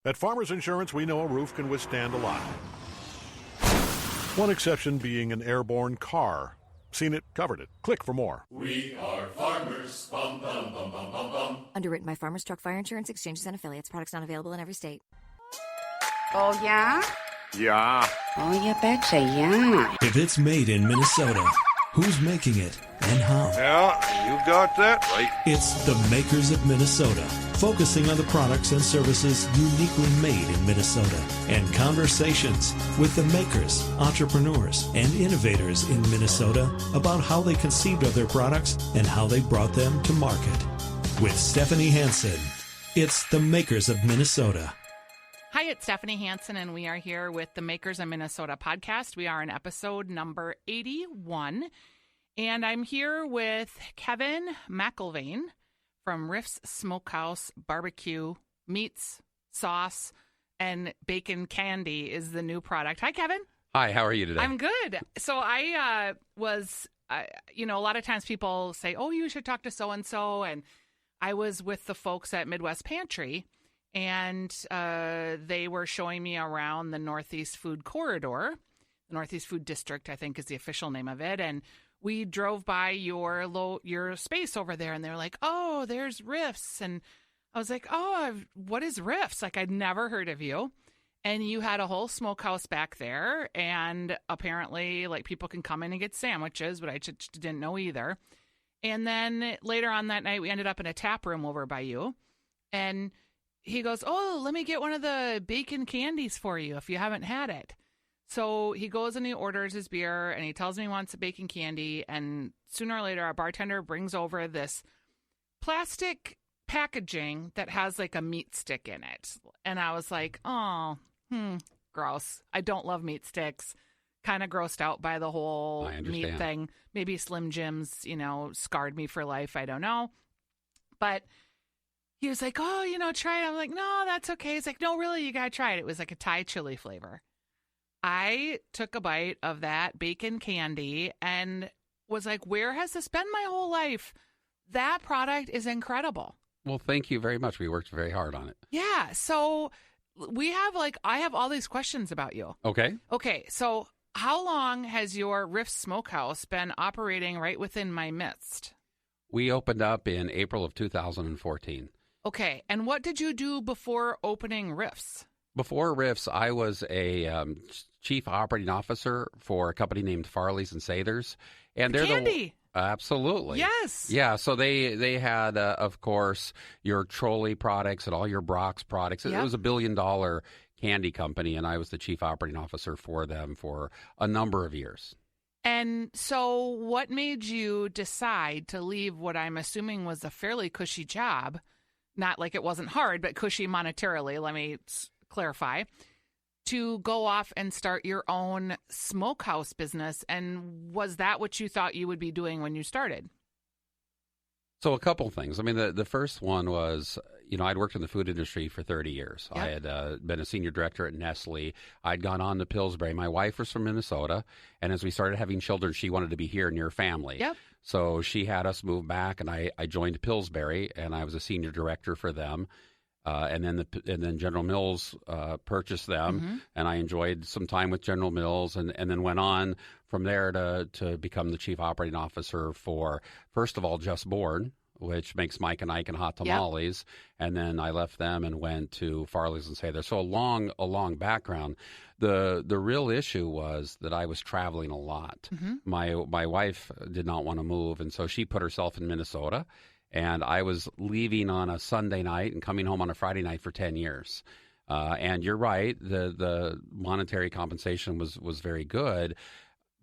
At Farmers Insurance, we know a roof can withstand a lot. One exception being an airborne car. Seen it, covered it. Click for more. We are farmers. Bum, bum, bum, bum, bum, bum. Underwritten by Farmers Truck Fire Insurance Exchanges and Affiliates. Products not available in every state. Oh, yeah? Yeah. Oh, you betcha, yeah. If it's made in Minnesota, who's making it and how? Yeah, you got that right. It's the Makers of Minnesota, focusing on the products and services uniquely made in Minnesota, and conversations with the makers, entrepreneurs, and innovators in Minnesota about how they conceived of their products and how they brought them to market. With Stephanie Hansen, it's the Makers of Minnesota. Hi, it's Stephanie Hansen, and we are here with the Makers of Minnesota podcast. We are in episode number 81, and I'm here with Kevin McIlvaine from Riffs Smokehouse. Barbecue, meats, sauce, and bacon candy is the new product. Hi, Kevin. Hi, how are you today? I'm good. So a lot of times people say, oh, you should talk to so-and-so, and I was with the folks at Midwest Pantry, and they were showing me around the Northeast Food Corridor. The Northeast Food District, I think, is the official name of it. And we drove by your space over there, and they were like, oh, there's Riffs. And I was like, oh, what is Riffs? Like, I'd never heard of you. And you had a whole smokehouse back there, and apparently, like, people can come in and get sandwiches, but I just didn't know either. And then later on that night, we ended up in a tap room over by you, and he goes, oh, let me get one of the bacon candies for you if you haven't had it. So he goes and he orders his beer, and he tells me he wants a bacon candy, and sooner or later, our bartender brings over this plastic packaging that has like a meat stick in it. And I was like, oh, gross. I don't love meat sticks. Kind of grossed out by the whole meat thing. Maybe Slim Jim's, scarred me for life. I don't know. But he was like, oh, try it. I'm like, no, that's okay. He's like, no, really, you got to try it. It was like a Thai chili flavor. I took a bite of that bacon candy and was like, where has this been my whole life? That product is incredible. Well, thank you very much. We worked very hard on it. Yeah. So I have all these questions about you. Okay. Okay. So how long has your Riffs Smokehouse been operating right within my midst? We opened up in April of 2014. Okay. And what did you do before opening Riffs? Before Riffs, I was a chief operating officer for a company named Farley's and Sathers. And they're candy. Absolutely. Yes. Yeah. So they had, of course, your Trolley products and all your Brock's products. It was $1 billion candy company, and I was the chief operating officer for them for a number of years. And so what made you decide to leave what I'm assuming was a fairly cushy job? Not like it wasn't hard, but cushy monetarily, let me clarify, to go off and start your own smokehouse business. And was that what you thought you would be doing when you started? So a couple things. I mean, the first one was, I'd worked in the food industry for 30 years. Yep. I had been a senior director at Nestle. I'd gone on to Pillsbury. My wife was from Minnesota. And as we started having children, she wanted to be here near family. Yep. So she had us move back, and I joined Pillsbury, and I was a senior director for them. And then General Mills purchased them, and I enjoyed some time with General Mills, and then went on from there to become the chief operating officer for, first of all, Just Born, which makes Mike and Ike and hot tamales, and then I left them and went to Farley's and Sathers. So a long background. The real issue was that I was traveling a lot. My wife did not want to move, and so she put herself in Minnesota. And I was leaving on a Sunday night and coming home on a Friday night for 10 years. And you're right, the monetary compensation was very good,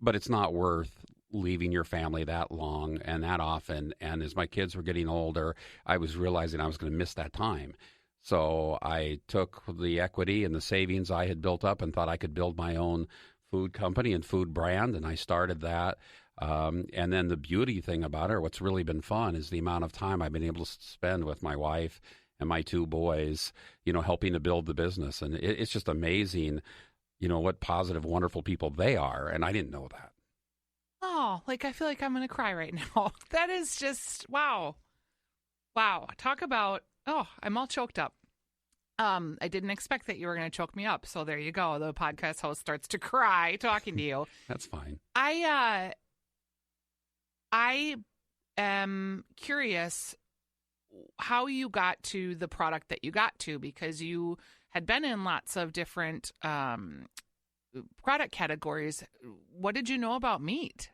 but it's not worth leaving your family that long and that often. And as my kids were getting older, I was realizing I was going to miss that time. So I took the equity and the savings I had built up and thought I could build my own food company and food brand, and I started that. And then the beauty thing about it, what's really been fun, is the amount of time I've been able to spend with my wife and my two boys, helping to build the business. And it's just amazing, what positive, wonderful people they are. And I didn't know that. Oh, I feel like I'm going to cry right now. That is just, wow. Wow. Talk about, I'm all choked up. I didn't expect that you were going to choke me up. So there you go. The podcast host starts to cry talking to you. That's fine. I am curious how you got to the product that you got to, because you had been in lots of different product categories. What did you know about meat?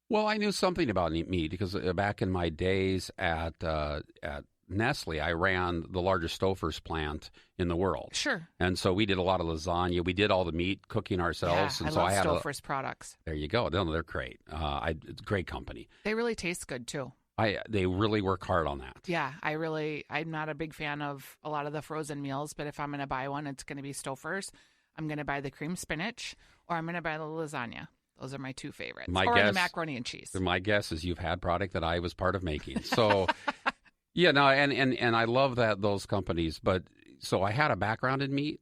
Well, I knew something about meat because back in my days at Nestle, I ran the largest Stouffer's plant in the world. Sure. And so we did a lot of lasagna. We did all the meat cooking ourselves. Yeah, and so I love had Stouffer's products. There you go. No, they're great. It's a great company. They really taste good, too. They really work hard on that. Yeah, I'm not a big fan of a lot of the frozen meals, but if I'm going to buy one, it's going to be Stouffer's. I'm going to buy the cream spinach, or I'm going to buy the lasagna. Those are my two favorites. The macaroni and cheese. My guess is you've had product that I was part of making. So, yeah, no, and I love those companies. But so I had a background in meat.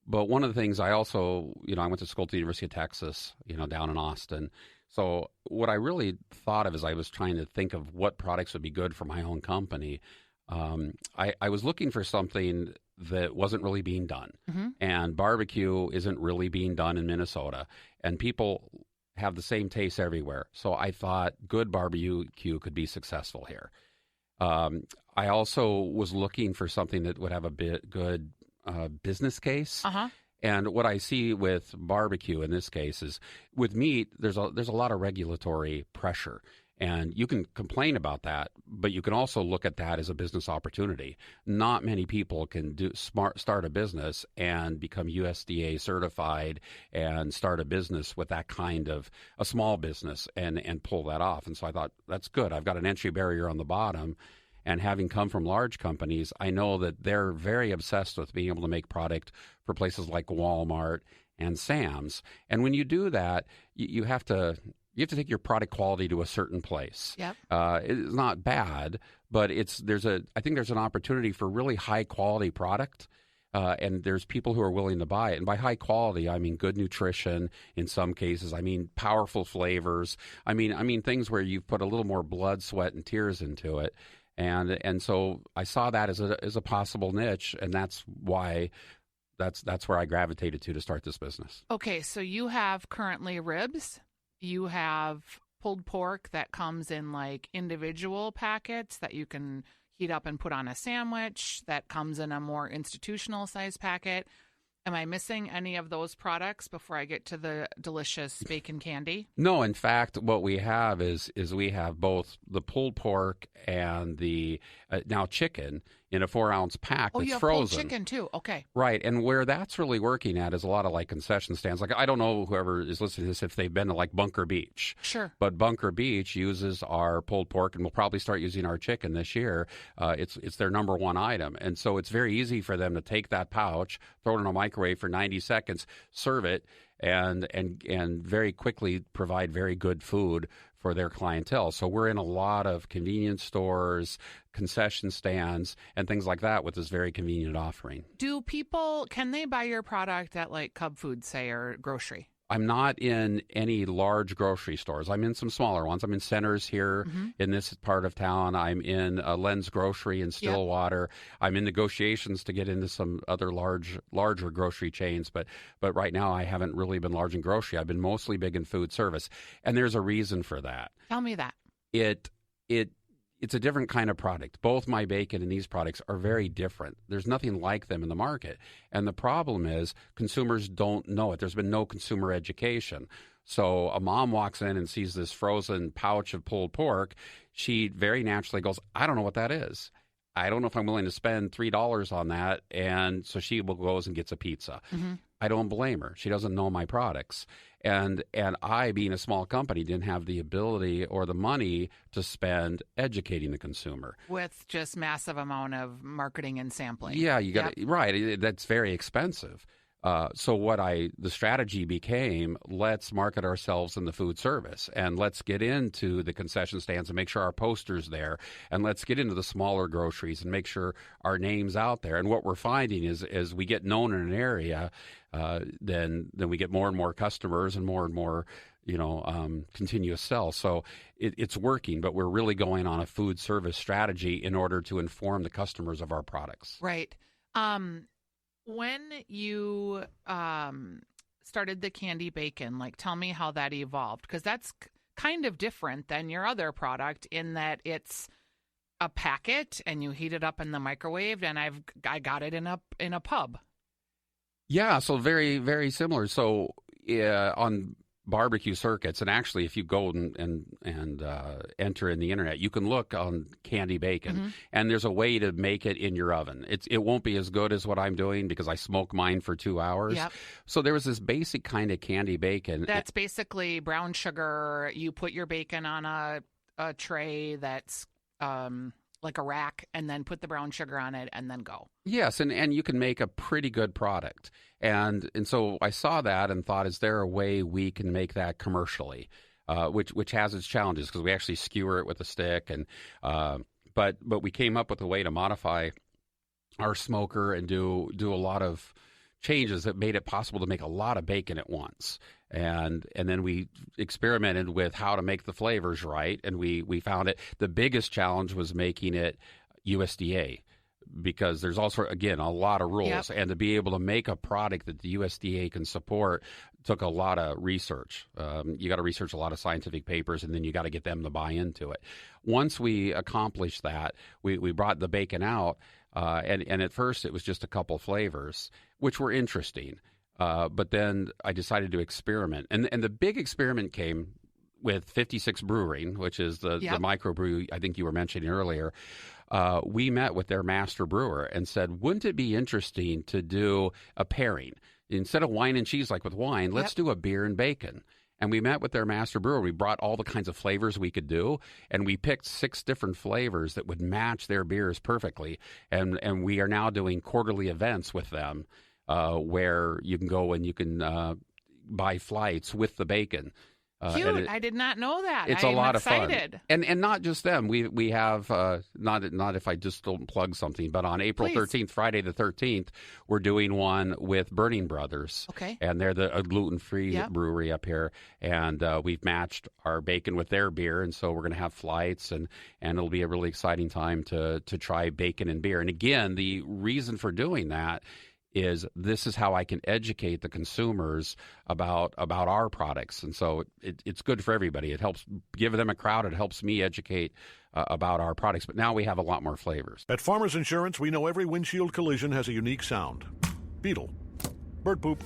But one of the things I also, I went to school at the University of Texas, down in Austin. So what I really thought of as I was trying to think of what products would be good for my own company, I was looking for something that wasn't really being done. Mm-hmm. And barbecue isn't really being done in Minnesota. And people have the same taste everywhere. So I thought good barbecue could be successful here. I also was looking for something that would have a good business case. Uh-huh. And what I see with barbecue in this case is with meat, there's a lot of regulatory pressure. And you can complain about that, but you can also look at that as a business opportunity. Not many people can start a business and become USDA certified and start a business with that kind of a small business and pull that off. And so I thought, that's good. I've got an entry barrier on the bottom. And having come from large companies, I know that they're very obsessed with being able to make product for places like Walmart and Sam's. And when you do that, you have to take your product quality to a certain place. Yep. It's not bad, but I think there's an opportunity for really high quality product. And there's people who are willing to buy it. And by high quality, I mean good nutrition in some cases. I mean powerful flavors. I mean things where you've put a little more blood, sweat, and tears into it. And so I saw that as a possible niche, and that's why that's where I gravitated to start this business. Okay, so you have currently ribs. You have pulled pork that comes in like individual packets that you can heat up and put on a sandwich. That comes in a more institutional size packet. Am I missing any of those products before I get to the delicious bacon candy? No, in fact, what we have is we have both the pulled pork and the now chicken in a 4-ounce pack that's you have frozen. Pulled chicken too. Okay, right. And where that's really working at is a lot of like concession stands. Like I don't know whoever is listening to this if they've been to like Bunker Beach. Sure. But Bunker Beach uses our pulled pork, and we'll probably start using our chicken this year. It's their number one item, and so it's very easy for them to take that pouch, throw it in a microwave for 90 seconds, serve it, and very quickly provide very good food for their clientele. So we're in a lot of convenience stores, concession stands, and things like that with this very convenient offering. Can they buy your product at like Cub Food, say, or grocery? I'm not in any large grocery stores. I'm in some smaller ones. I'm in Centers here in this part of town. I'm in Len's Grocery in Stillwater. Yep. I'm in negotiations to get into some other larger grocery chains, but right now I haven't really been large in grocery. I've been mostly big in food service, and there's a reason for that. Tell me that. It's a different kind of product. Both my bacon and these products are very different. There's nothing like them in the market. And the problem is consumers don't know it. There's been no consumer education. So a mom walks in and sees this frozen pouch of pulled pork. She very naturally goes, I don't know what that is. I don't know if I'm willing to spend $3 on that. And so she goes and gets a pizza. Mm-hmm. I don't blame her. She doesn't know my products. And I, being a small company, didn't have the ability or the money to spend educating the consumer. With just massive amount of marketing and sampling. Yeah, you got it. Right. That's very expensive. So the strategy became, let's market ourselves in the food service, and let's get into the concession stands and make sure our poster's there, and let's get into the smaller groceries and make sure our name's out there. And what we're finding is as we get known in an area, then we get more and more customers and more continuous sales. So it's working, but we're really going on a food service strategy in order to inform the customers of our products. Right. when you started the candy bacon, like tell me how that evolved, because that's kind of different than your other product in that it's a packet and you heat it up in the microwave, and I got it in a pub. Yeah, so very, very similar. So on barbecue circuits, and actually if you go and enter in the internet, you can look on candy bacon, and there's a way to make it in your oven. It won't be as good as what I'm doing because I smoke mine for 2 hours. Yep. So there was this basic kind of candy bacon. That's basically brown sugar. You put your bacon on a tray that's like a rack, and then put the brown sugar on it and then go. Yes, and you can make a pretty good product. And so I saw that and thought, is there a way we can make that commercially, which has its challenges because we actually skewer it with a stick. And but we came up with a way to modify our smoker and do a lot of changes that made it possible to make a lot of bacon at once. And then we experimented with how to make the flavors right, and we found it. The biggest challenge was making it USDA, because there's also, again, a lot of rules. Yep. And to be able to make a product that the USDA can support took a lot of research. You got to research a lot of scientific papers, and then you got to get them to buy into it. Once we accomplished that, we brought the bacon out, and at first it was just a couple flavors, which were interesting. But then I decided to experiment. And the big experiment came with 56 Brewing, which is the microbrew I think you were mentioning earlier. We met with their master brewer and said, wouldn't it be interesting to do a pairing? Instead of wine and cheese like with wine, let's do a beer and bacon. And we met with their master brewer. We brought all the kinds of flavors we could do, and we picked 6 different flavors that would match their beers perfectly. And we are now doing quarterly events with them, where you can go and you can buy flights with the bacon. Cute! I did not know that. It's I'm a lot excited. of fun, and not just them. We have not if I just don't plug something, but on April 13th, Friday the 13th, we're doing one with Burning Brothers. Okay, and they're a gluten-free brewery up here, and we've matched our bacon with their beer, and so we're going to have flights, and it'll be a really exciting time to try bacon and beer. And again, the reason for doing that is this is how I can educate the consumers about our products. And so it's good for everybody. It helps give them a crowd. It helps me educate about our products. But now we have a lot more flavors. At Farmers Insurance, we know every windshield collision has a unique sound. Beetle. Bird poop.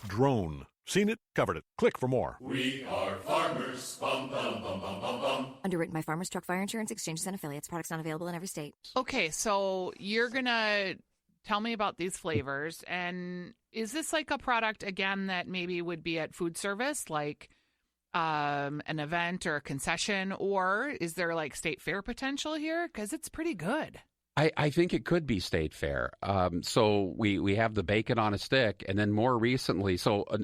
Drone. Seen it, covered it. Click for more. We are farmers. Bum, bum, bum, bum, bum, bum. Underwritten by Farmers Truck Fire Insurance Exchanges and Affiliates. Products not available in every state. Okay, so you're going to tell me about these flavors. And is this like a product, again, that maybe would be at food service, like an event or a concession? Or is there like state fair potential here? Because it's pretty good. I think it could be state fair. So we have the bacon on a stick, and then more recently,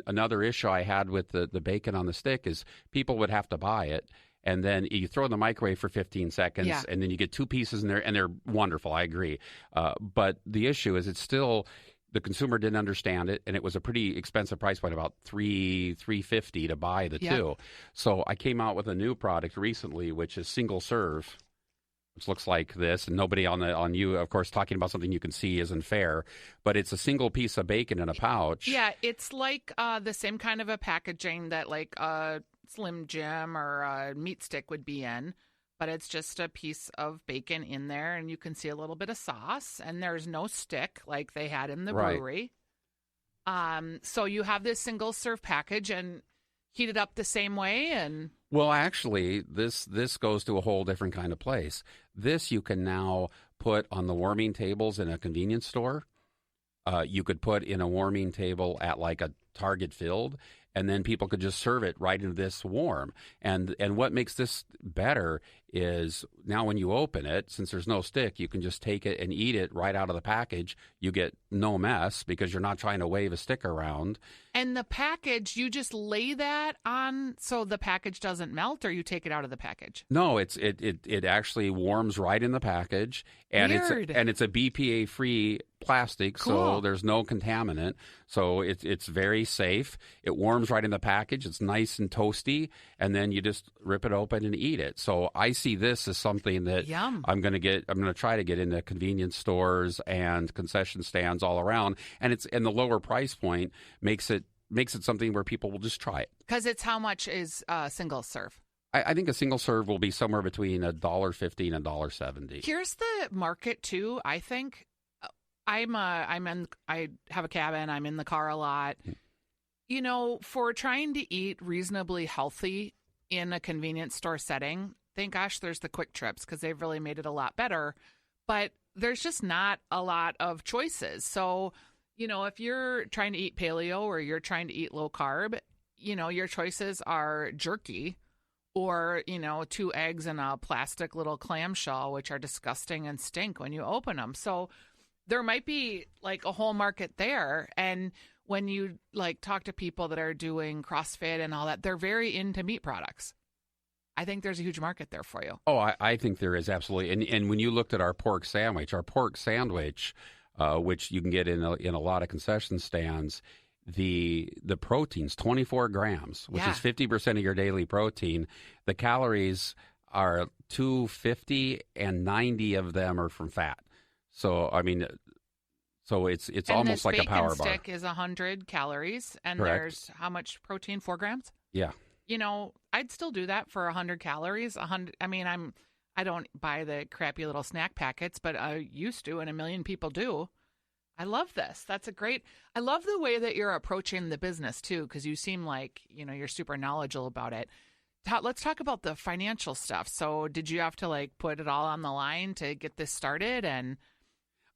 another issue I had with the bacon on the stick is people would have to buy it, and then you throw it in the microwave for 15 seconds, and then you get 2 pieces in there, and they're wonderful. I agree. But the issue is it's still the consumer didn't understand it, and it was a pretty expensive price point, about $3.50 to buy the 2. So I came out with a new product recently, which is single serve, which looks like this, and nobody on you, of course, talking about something you can see isn't fair, but it's a single piece of bacon in a pouch. Yeah, it's like the same kind of a packaging that like a Slim Jim or a meat stick would be in, but it's just a piece of bacon in there, and you can see a little bit of sauce, and there's no stick like they had in the brewery. So you have this single serve package and heat it up the same way, and well, actually, this goes to a whole different kind of place. This you can now put on the warming tables in a convenience store. You could put in a warming table at like a Target Field, and then people could just serve it right into this warm. And what makes this better is now when you open it, since there's no stick, you can just take it and eat it right out of the package. You get no mess because you're not trying to wave a stick around. And the package, you just lay that on so the package doesn't melt, or you take it out of the package? No, it actually warms right in the package, and Weird. it's a BPA free plastic, Cool. so there's no contaminant. So it's very very safe. It warms right in the package. It's nice and toasty, and then you just rip it open and eat it. So I see this as something that Yum. I'm going to try to get into convenience stores and concession stands all around, and the lower price point makes it something where people will just try it. Because it's how much is single serve? I think a single serve will be somewhere between $1.50 and $1.70. Here's the market too. I think I have a cabin. I'm in the car a lot. You know, for trying to eat reasonably healthy in a convenience store setting, thank gosh there's the Quick Trips because they've really made it a lot better. But there's just not a lot of choices. So, you know, if you're trying to eat paleo or you're trying to eat low carb, you know, your choices are jerky or, you know, 2 eggs in a plastic little clamshell, which are disgusting and stink when you open them. So there might be like a whole market there. And when you like talk to people that are doing CrossFit and all that, they're very into meat products. I think there's a huge market there for you. Oh, I think there is, absolutely. And when you looked at our pork sandwich, which you can get in a lot of concession stands, the protein's 24 grams, which is 50% of your daily protein. The calories are 250, and 90 of them are from fat. So I mean, it's almost like a power bar. And this bacon stick is 100 calories, and Correct. there's how much protein? 4 grams. Yeah. You know, I'd still do that for 100 calories. 100. I mean, I don't buy the crappy little snack packets, but I used to, and a million people do. I love this. I love the way that you're approaching the business too, because you seem like, you know, you're super knowledgeable about it. Let's talk about the financial stuff. So did you have to like put it all on the line to get this started? And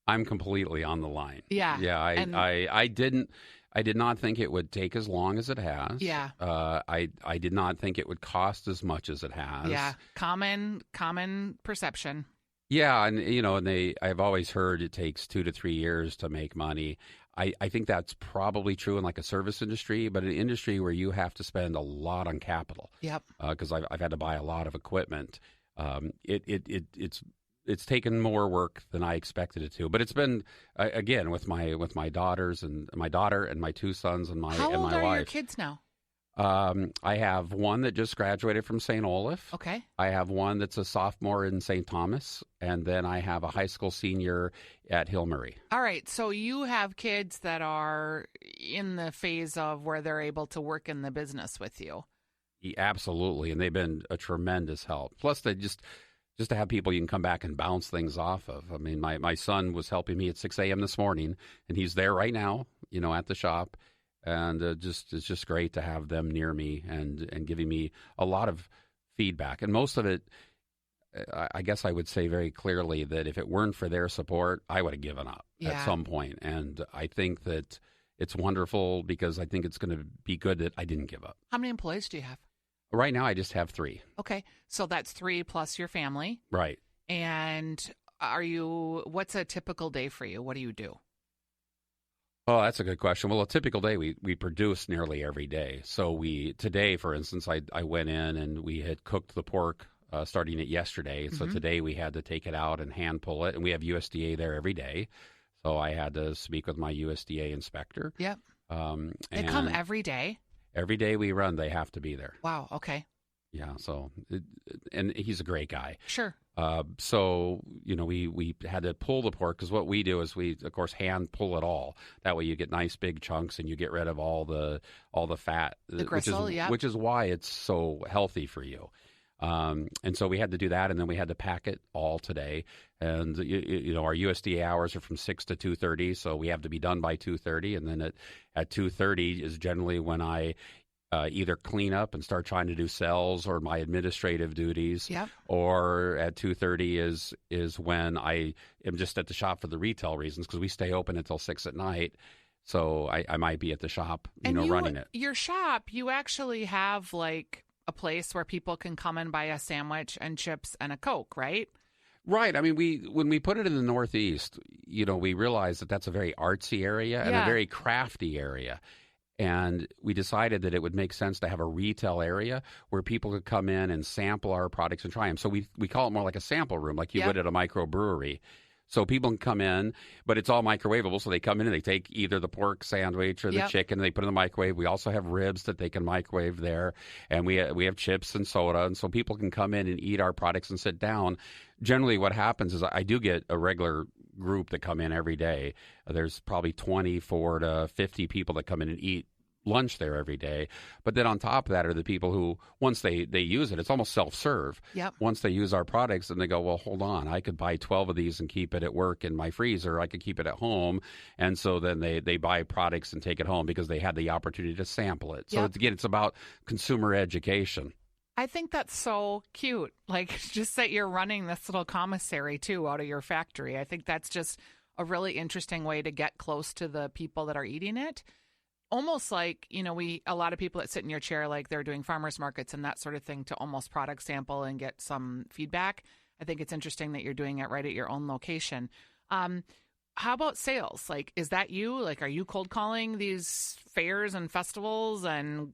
I'm completely on the line. Yeah. Yeah. I did not think it would take as long as it has. Yeah. I did not think it would cost as much as it has. Yeah. Common perception. Yeah, and you know, I've always heard it takes 2 to 3 years to make money. I think that's probably true in like a service industry, but an industry where you have to spend a lot on capital. Yep. Because I've had to buy a lot of equipment. It's taken more work than I expected it to. But it's been again with my daughters and my daughter and my 2 sons and my How and old my are wife. your kids now? I have one that just graduated from St. Olaf. Okay. I have one that's a sophomore in St. Thomas, and then I have a high school senior at Hillmurray. All right. So you have kids that are in the phase of where they're able to work in the business with you. Absolutely, and they've been a tremendous help. Plus, they just to have people you can come back and bounce things off of. I mean, my son was helping me at 6 a.m. this morning, and he's there right now, you know, at the shop. And it's just great to have them near me and giving me a lot of feedback. And most of it, I guess I would say very clearly that if it weren't for their support, I would have given up at some point. And I think that it's wonderful because I think it's going to be good that I didn't give up. How many employees do you have? Right now, I just have 3. Okay. So that's 3 plus your family. Right. And what's a typical day for you? What do you do? Oh, that's a good question. Well, a typical day, we produce nearly every day. So today, for instance, I went in and we had cooked the pork starting it yesterday. So today we had to take it out and hand pull it. And we have USDA there every day. So I had to speak with my USDA inspector. Yep. They and come every day? Every day we run, they have to be there. Wow. Okay. Yeah. So, and he's a great guy. Sure. So, you know, we had to pull the pork because what we do is we, of course, hand pull it all. That way you get nice big chunks and you get rid of all the fat. The gristle, which is why it's so healthy for you. And so we had to do that, and then we had to pack it all today. And, you know, our USDA hours are from 6 to 2:30, so we have to be done by 2:30. And then at 2:30 is generally when I either clean up and start trying to do sales or my administrative duties. Yep. Or at 2:30 is when I am just at the shop for the retail reasons because we stay open until 6 at night. So I might be at the shop, running it. Your shop, you actually have like a place where people can come and buy a sandwich and chips and a Coke, right? Right. I mean, when we put it in the Northeast, you know, we realized that that's a very artsy area and a very crafty area. And we decided that it would make sense to have a retail area where people could come in and sample our products and try them. So we call it more like a sample room, like you would at a microbrewery. So people can come in, but it's all microwavable. So they come in and they take either the pork sandwich or the chicken, and they put it in the microwave. We also have ribs that they can microwave there, and we have chips and soda, and so people can come in and eat our products and sit down. Generally, what happens is I do get a regular group that come in every day. There's probably 24 to 50 people that come in and eat lunch there every day. But then on top of that are the people who, once they use it, it's almost self-serve. Yep. Once they use our products, and they go, well, hold on, I could buy 12 of these and keep it at work in my freezer. I could keep it at home. And so then they buy products and take it home because they had the opportunity to sample it. So it's about consumer education. I think that's so cute. Like, just that you're running this little commissary, too, out of your factory. I think that's just a really interesting way to get close to the people that are eating it. Almost like, a lot of people that sit in your chair, like they're doing farmers markets and that sort of thing, to almost product sample and get some feedback. I think it's interesting that you're doing it right at your own location. How about sales? Like, is that you? Like, are you cold calling these fairs and festivals and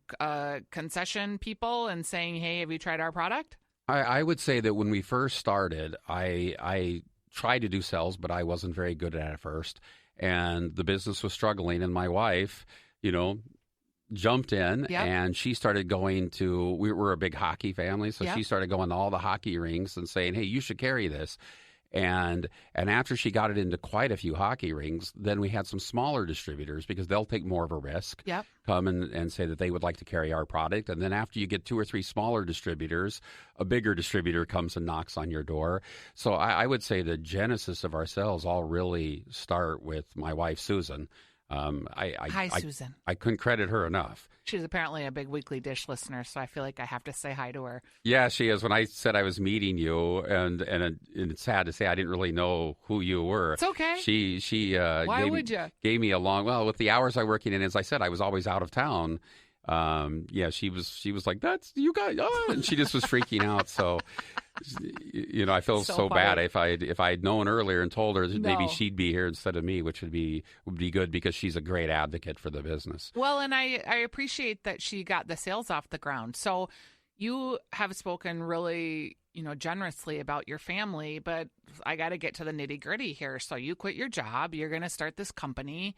concession people and saying, hey, have you tried our product? I would say that when we first started, I tried to do sales, but I wasn't very good at it first. And the business was struggling, and my wife, jumped in, and she started going to, we were a big hockey family, so she started going to all the hockey rinks and saying, hey, you should carry this. And after she got it into quite a few hockey rinks, then we had some smaller distributors, because they'll take more of a risk, come and say that they would like to carry our product. And then after you get 2 or 3 smaller distributors, a bigger distributor comes and knocks on your door. So I would say the genesis of our sales all really start with my wife, Susan. Hi, Susan. I couldn't credit her enough. She's apparently a big Weekly Dish listener, so I feel like I have to say hi to her. Yeah, she is. When I said I was meeting you, and it's sad to say I didn't really know who you were. It's okay. She Why would you? Gave me with the hours I working in, as I said, I was always out of town. She was like, that's you guys, and she just was freaking out. So, I feel so bad if I'd known earlier and told her that maybe she'd be here instead of me, which would be good, because she's a great advocate for the business. Well, and I appreciate that she got the sales off the ground. So you have spoken really, generously about your family, but I got to get to the nitty gritty here. So you quit your job, you're going to start this company.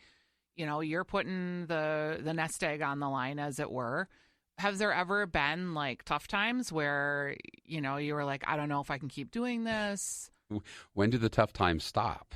You're putting the nest egg on the line, as it were. Have there ever been like tough times where, you were like, I don't know if I can keep doing this? When do the tough times stop?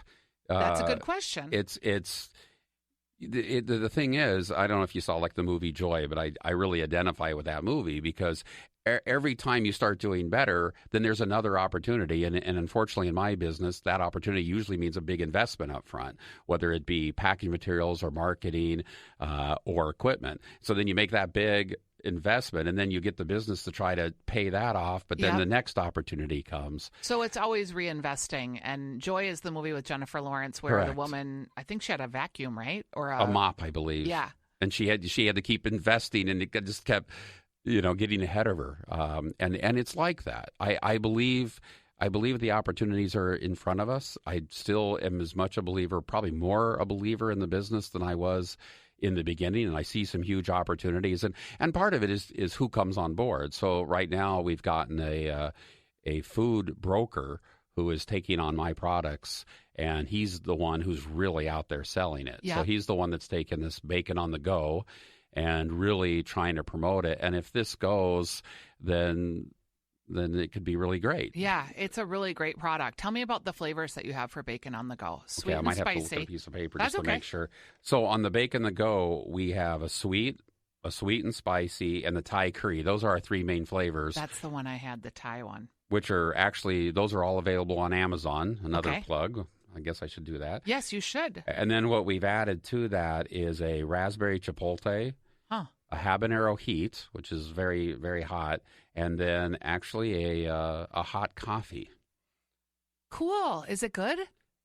That's a good question. The thing is, I don't know if you saw like the movie Joy, but I really identify with that movie, because every time you start doing better, then there's another opportunity. And unfortunately, in my business, that opportunity usually means a big investment up front, whether it be packaging materials or marketing or equipment. So then you make that big investment, and then you get the business to try to pay that off, but then the next opportunity comes. So it's always reinvesting. And Joy is the movie with Jennifer Lawrence where the woman, I think she had a vacuum, right? Or a mop, I believe. Yeah. And she had to keep investing, and it just kept getting ahead of her. And it's like that. I believe the opportunities are in front of us. I still am as much a believer, probably more a believer in the business than I was in the beginning, and I see some huge opportunities. And part of it is who comes on board. So right now we've gotten a food broker who is taking on my products, and he's the one who's really out there selling it. Yeah. So he's the one that's taking this bacon on the go and really trying to promote it. And if this goes, then it could be really great. Yeah, it's a really great product. Tell me about the flavors that you have for bacon on the go. Sweet and spicy. I might have to look at a piece of paper just to make sure. So on the bacon on the go, we have a sweet and spicy, and the Thai curry. Those are our 3 main flavors. That's the one I had, the Thai one. Which are actually, those are all available on Amazon. Another plug. I guess I should do that. Yes, you should. And then what we've added to that is a raspberry chipotle, a habanero heat, which is very, very hot, and then actually a hot coffee. Cool. Is it good?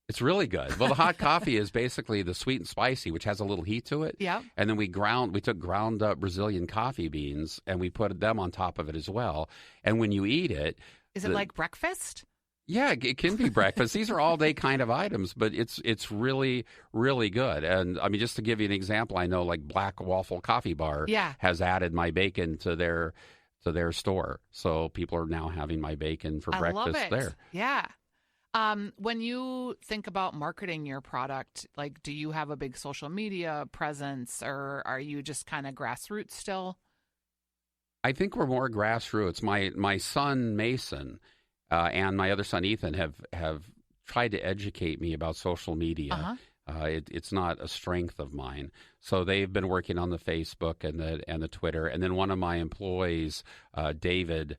It's really good. Well, the hot coffee is basically the sweet and spicy, which has a little heat to it. Yeah. And then we took ground up Brazilian coffee beans, and we put them on top of it as well. And when you eat it, is it like breakfast? Yeah, it can be breakfast. These are all-day kind of items, but it's really, really good. And, I mean, just to give you an example, I know like Black Waffle Coffee Bar has added my bacon to their store. So people are now having my bacon for breakfast there. Yeah. When you think about marketing your product, like, do you have a big social media presence, or are you just kind of grassroots still? I think we're more grassroots. My son Mason and my other son Ethan have tried to educate me about social media. Uh-huh. It's not a strength of mine, so they've been working on the Facebook and the Twitter. And then one of my employees, David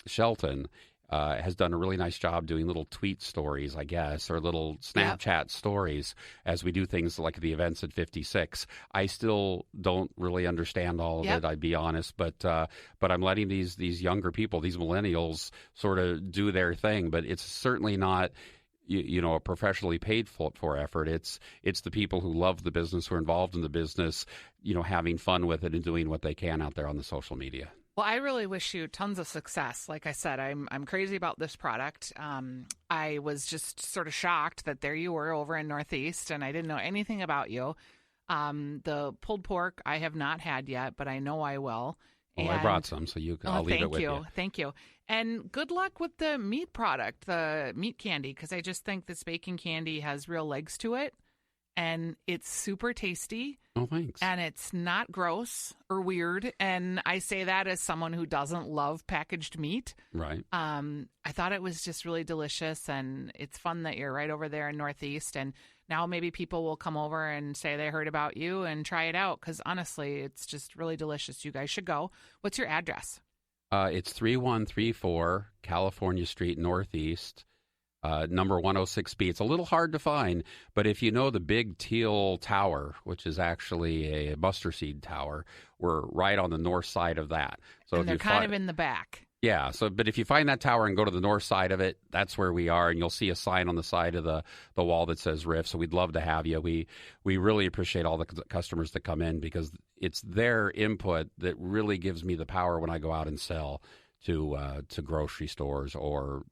Shelton, has done a really nice job doing little tweet stories, I guess, or little Snapchat stories as we do things like the events at 56. I still don't really understand all of it, I'd be honest, but I'm letting these younger people, these millennials, sort of do their thing. But it's certainly not, a professionally paid for effort. It's the people who love the business, who are involved in the business, having fun with it and doing what they can out there on the social media. Well, I really wish you tons of success. Like I said, I'm crazy about this product. I was just sort of shocked that there you were over in Northeast, and I didn't know anything about you. The pulled pork I have not had yet, but I know I will. Well, I brought some, so I'll leave it with you. Thank you. And good luck with the meat product, the meat candy, because I just think this bacon candy has real legs to it. And it's super tasty. Oh, thanks. And it's not gross or weird. And I say that as someone who doesn't love packaged meat. Right. I thought it was just really delicious. And it's fun that you're right over there in Northeast. And now maybe people will come over and say they heard about you and try it out. Because honestly, it's just really delicious. You guys should go. What's your address? It's 3134 California Street, Northeast. Number 106B. It's a little hard to find, but if you know the big teal tower, which is actually a mustard seed tower, we're right on the north side of that. So and they're kind of in the back. Yeah. But if you find that tower and go to the north side of it, that's where we are, and you'll see a sign on the side of the wall that says Riffs. So we'd love to have you. We really appreciate all the customers that come in, because it's their input that really gives me the power when I go out and sell to grocery stores or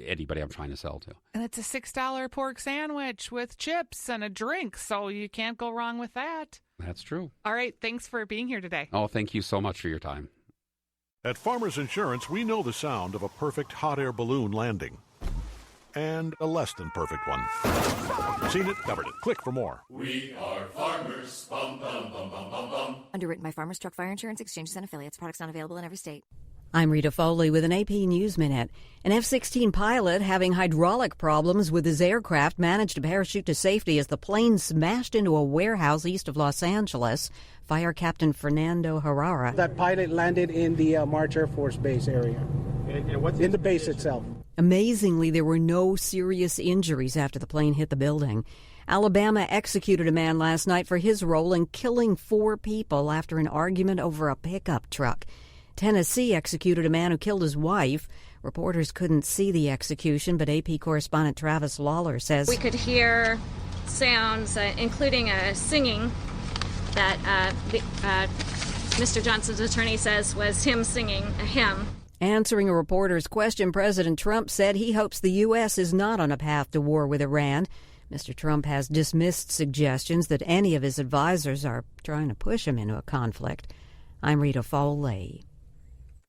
anybody I'm trying to sell to. And it's a $6 pork sandwich with chips and a drink, so you can't go wrong with that. That's true. All right, thanks for being here today. Oh, thank you so much for your time. At Farmers Insurance, we know the sound of a perfect hot air balloon landing. And a less than perfect one. Seen it, covered it. Click for more. We are farmers. Bum, bum, bum, bum, bum, bum. Underwritten by Farmers Truck Fire Insurance Exchanges and Affiliates. Products not available in every state. I'm Rita Foley with an AP News Minute. An F-16 pilot having hydraulic problems with his aircraft managed to parachute to safety as the plane smashed into a warehouse east of Los Angeles. Fire Captain Fernando Herrera. That pilot landed in the March Air Force Base area, in the base itself. Amazingly, there were no serious injuries after the plane hit the building. Alabama executed a man last night for his role in killing 4 people after an argument over a pickup truck. Tennessee executed a man who killed his wife. Reporters couldn't see the execution, but AP correspondent Travis Lawler says we could hear sounds, including a singing, that Mr. Johnson's attorney says was him singing a hymn. Answering a reporter's question, President Trump said he hopes the U.S. is not on a path to war with Iran. Mr. Trump has dismissed suggestions that any of his advisors are trying to push him into a conflict. I'm Rita Foley.